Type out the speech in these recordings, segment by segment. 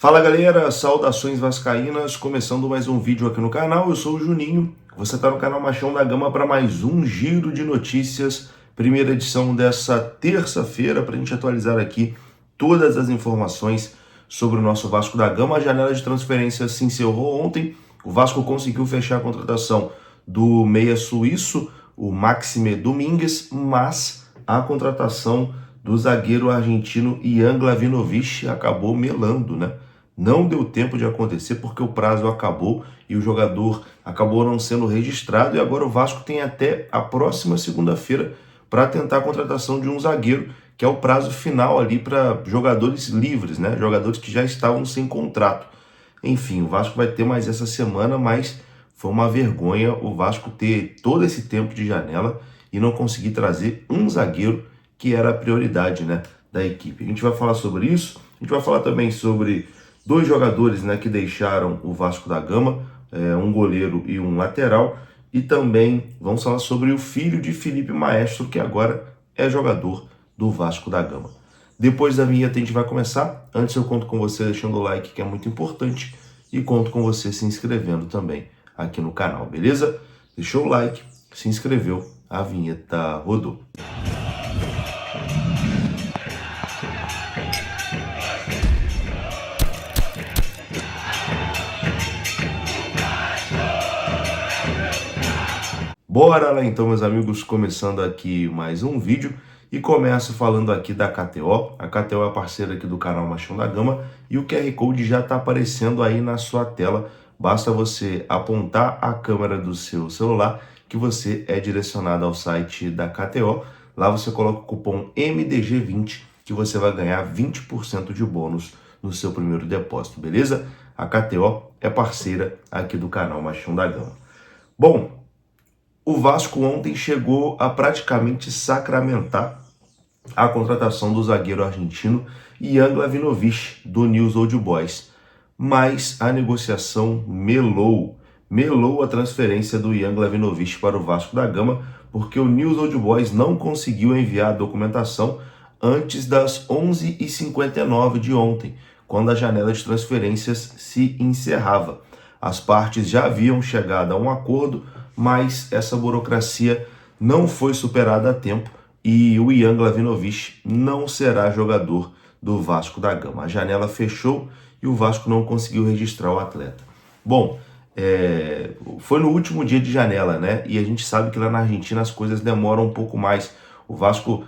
Fala galera, saudações vascaínas, começando mais um vídeo aqui no canal. Eu sou o Juninho, você está no canal Machão da Gama para mais um giro de notícias, primeira edição dessa terça-feira, para a gente atualizar aqui todas as informações sobre o nosso Vasco da Gama. A janela de transferências se encerrou ontem, o Vasco conseguiu fechar a contratação do meia suíço, o Maxime Domingues, mas a contratação do zagueiro argentino Ian Glavinovic acabou melando, né? Não deu tempo de acontecer porque o prazo acabou e o jogador acabou não sendo registrado, e agora o Vasco tem até a próxima segunda-feira para tentar a contratação de um zagueiro, que é o prazo final ali para jogadores livres, né? Jogadores que já estavam sem contrato. Enfim, o Vasco vai ter mais essa semana, mas foi uma vergonha o Vasco ter todo esse tempo de janela e não conseguir trazer um zagueiro, que era a prioridade, né, da equipe. A gente vai falar sobre isso, a gente vai falar também sobre dois jogadores, né, que deixaram o Vasco da Gama, um goleiro e um lateral, e também vamos falar sobre o filho de Felipe Maestro, que agora é jogador do Vasco da Gama. Depois da vinheta a gente vai começar. Antes eu conto com você deixando o like, que é muito importante, e conto com você se inscrevendo também aqui no canal, beleza? Deixou o like, se inscreveu, a vinheta rodou. Bora lá então, meus amigos, começando aqui mais um vídeo e começo falando aqui da KTO. A KTO é parceira aqui do canal Machão da Gama e o QR Code já está aparecendo aí na sua tela. Basta você apontar a câmera do seu celular que você é direcionado ao site da KTO. Lá você coloca o cupom MDG20 que você vai ganhar 20% de bônus no seu primeiro depósito, beleza? A KTO é parceira aqui do canal Machão da Gama. Bom, o Vasco ontem chegou a praticamente sacramentar a contratação do zagueiro argentino Ian Glavinovic, do News Old Boys. Mas a negociação melou a transferência do Ian Glavinovic para o Vasco da Gama, porque o News Old Boys não conseguiu enviar a documentação antes das 11h59 de ontem, quando a janela de transferências se encerrava. As partes já haviam chegado a um acordo, mas essa burocracia não foi superada a tempo e o Ian Glavinovic não será jogador do Vasco da Gama. A janela fechou e o Vasco não conseguiu registrar o atleta. Bom, foi no último dia de janela, né? E a gente sabe que lá na Argentina as coisas demoram um pouco mais. O Vasco,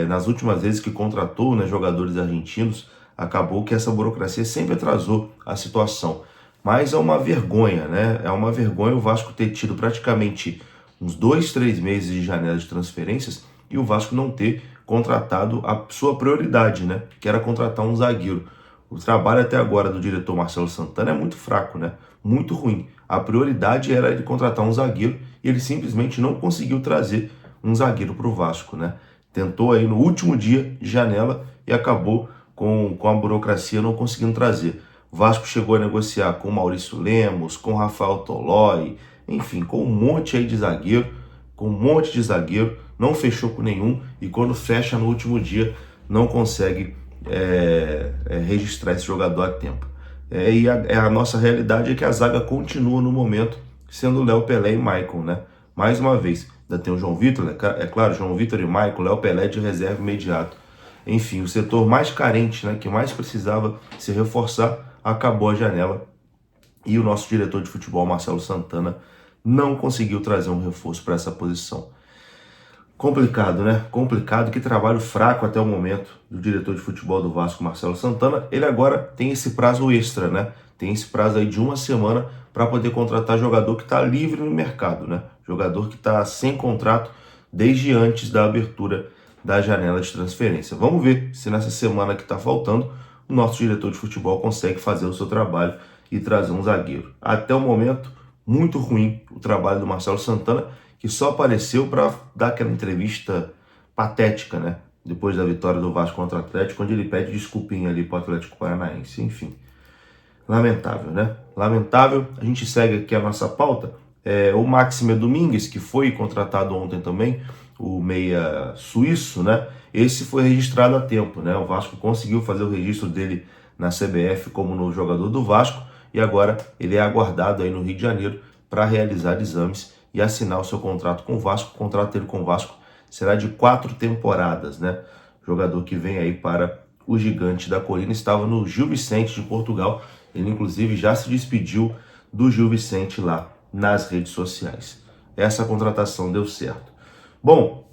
nas últimas vezes que contratou, né, jogadores argentinos, acabou que essa burocracia sempre atrasou a situação. Mas é uma vergonha, né? É uma vergonha o Vasco ter tido praticamente uns 2-3 meses de janela de transferências e o Vasco não ter contratado a sua prioridade, né? Que era contratar um zagueiro. O trabalho até agora do diretor Marcelo Santana é muito fraco, né? Muito ruim. A prioridade era ele contratar um zagueiro e ele simplesmente não conseguiu trazer um zagueiro para o Vasco, né? Tentou aí no último dia de janela e acabou com a burocracia não conseguindo trazer. O Vasco chegou a negociar com o Maurício Lemos, com o Rafael Tolói, enfim, com um monte aí de zagueiro, não fechou com nenhum e quando fecha no último dia não consegue registrar esse jogador a tempo. E a nossa realidade é que a zaga continua no momento sendo Léo Pelé e Michael, né? Mais uma vez, ainda tem o João Vitor, é claro, João Vitor e Michael, Léo Pelé de reserva imediato. Enfim, o setor mais carente, né, que mais precisava se reforçar, acabou a janela e o nosso diretor de futebol, Marcelo Santana, não conseguiu trazer um reforço para essa posição. Complicado, né? Complicado, que trabalho fraco até o momento do diretor de futebol do Vasco, Marcelo Santana. Ele agora tem esse prazo extra, né? Tem esse prazo aí de uma semana para poder contratar jogador que está livre no mercado, né? Jogador que está sem contrato desde antes da abertura da janela de transferência. Vamos ver se nessa semana que está faltando o nosso diretor de futebol consegue fazer o seu trabalho e trazer um zagueiro. Até o momento, muito ruim o trabalho do Marcelo Santana, que só apareceu para dar aquela entrevista patética, né? Depois da vitória do Vasco contra o Atlético, onde ele pede desculpinha ali para o Atlético Paranaense. Enfim, lamentável, né? Lamentável. A gente segue aqui a nossa pauta. O Maxime Domingues, que foi contratado ontem também, o meia suíço, né? Esse foi registrado a tempo, né? O Vasco conseguiu fazer o registro dele na CBF como novo jogador do Vasco, e agora ele é aguardado aí no Rio de Janeiro para realizar exames e assinar o seu contrato com o Vasco. O contrato dele com o Vasco será de 4 temporadas, né? Jogador que vem aí para o Gigante da Colina, estava no Gil Vicente de Portugal. Ele inclusive já se despediu do Gil Vicente lá nas redes sociais. Essa contratação deu certo. Bom,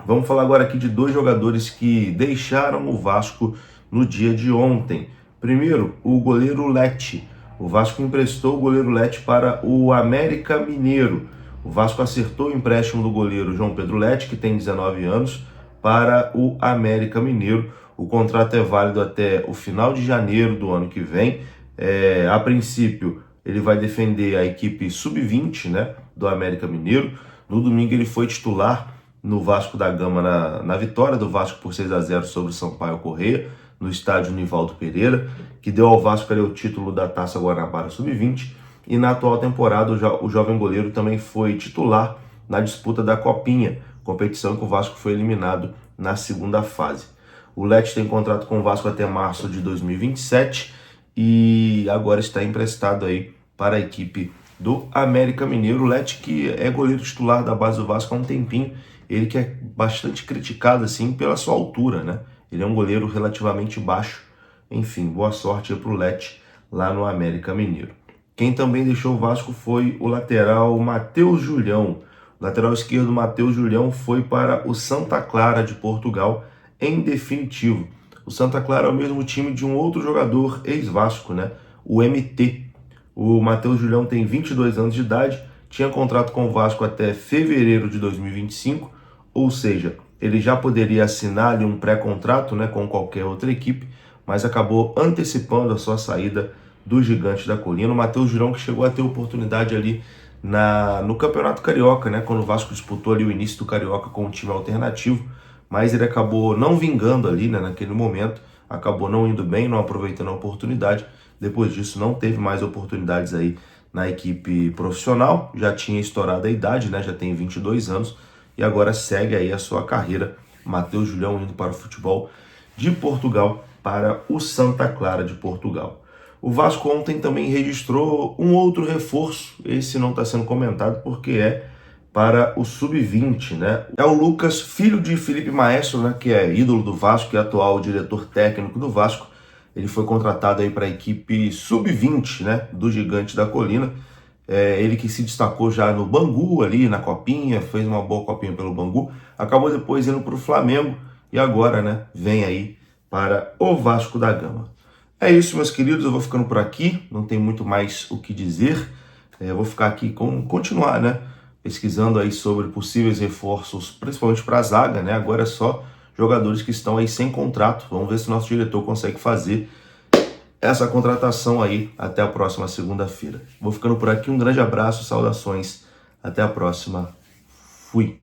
vamos falar agora aqui de 2 jogadores que deixaram o Vasco no dia de ontem. Primeiro, o goleiro Lete. O Vasco emprestou o goleiro Lete para o América Mineiro. O Vasco acertou o empréstimo do goleiro João Pedro Lete, que tem 19 anos, para o América Mineiro. O contrato é válido até o final de janeiro do ano que vem. A princípio, ele vai defender a equipe sub-20, né, do América Mineiro. No domingo ele foi titular no Vasco da Gama, na vitória do Vasco por 6-0 sobre o Sampaio Corrêa, no estádio Nivaldo Pereira, que deu ao Vasco ali o título da Taça Guanabara Sub-20. E na atual temporada o jovem goleiro também foi titular na disputa da Copinha, competição que o Vasco foi eliminado na segunda fase. O Lete tem contrato com o Vasco até março de 2027 e agora está emprestado aí para a equipe do América Mineiro. O Lete, que é goleiro titular da base do Vasco há um tempinho, ele que é bastante criticado assim pela sua altura, né? Ele é um goleiro relativamente baixo. Enfim, boa sorte para o Lete lá no América Mineiro. Quem também deixou o Vasco foi o lateral Matheus Julião. O lateral esquerdo Matheus Julião foi para o Santa Clara de Portugal em definitivo. O Santa Clara é o mesmo time de um outro jogador ex-Vasco, né? O MT. O Matheus Julião tem 22 anos de idade, tinha contrato com o Vasco até fevereiro de 2025, ou seja, ele já poderia assinar ali um pré-contrato, né, com qualquer outra equipe, mas acabou antecipando a sua saída do Gigante da Colina. O Matheus Julião, que chegou a ter oportunidade ali no Campeonato Carioca, né, quando o Vasco disputou ali o início do Carioca com um time alternativo, mas ele acabou não vingando ali, né, naquele momento, acabou não indo bem, não aproveitando a oportunidade. Depois disso não teve mais oportunidades aí na equipe profissional, já tinha estourado a idade, né, já tem 22 anos, e agora segue aí a sua carreira. Matheus Julião indo para o futebol de Portugal, para o Santa Clara de Portugal. O Vasco ontem também registrou um outro reforço, esse não está sendo comentado porque é para o Sub-20, né? É o Lucas, filho de Felipe Maestro, né, que é ídolo do Vasco e atual diretor técnico do Vasco. Ele foi contratado aí para a equipe Sub-20, né, do Gigante da Colina. Ele que se destacou já no Bangu ali, na Copinha, fez uma boa Copinha pelo Bangu, acabou depois indo para o Flamengo e agora, né, vem aí para o Vasco da Gama. É isso, meus queridos, eu vou ficando por aqui, não tem muito mais o que dizer. Eu vou ficar aqui, continuar, né, pesquisando aí sobre possíveis reforços, principalmente para a zaga, né, agora é só jogadores que estão aí sem contrato. Vamos ver se o nosso diretor consegue fazer essa contratação aí até a próxima segunda-feira. Vou ficando por aqui, um grande abraço, saudações, até a próxima, fui!